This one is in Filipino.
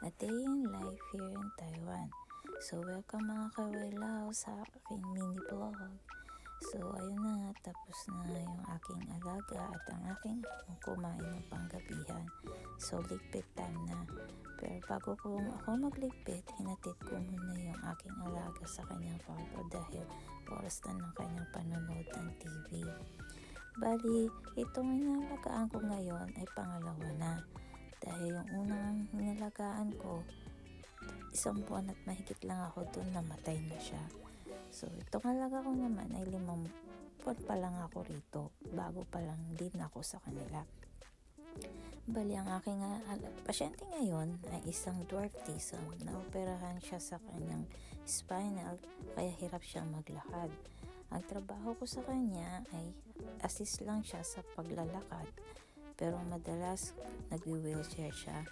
A day in life here in Taiwan. So welcome mga kawailaw sa aking mini vlog. So ayun na nga, tapos na yung aking alaga at ang aking kumain ng panggabihan. So ligpit time na. Pero bago ako magligpit, hinatid ko muna yung aking alaga sa kanyang kwarto dahil oras na ng kanyang panonood ng TV. Bali, itong inalagaan ko ngayon ay pangalawa na. Dahil yung unang inalagaan ko, 1 buwan at mahigit lang ako dun, namatay na siya. So, itong alaga ko naman ay 5 buwan pa lang ako rito. Bago pa lang din ako sa kanila. Bali, ang aking pasyente ngayon ay isang dwarfism. Naoperahan siya sa kanyang spinal, kaya hirap siyang maglakad. Ang trabaho ko sa kanya ay assist lang siya sa paglalakad, pero madalas nagwi-wheelchair siya.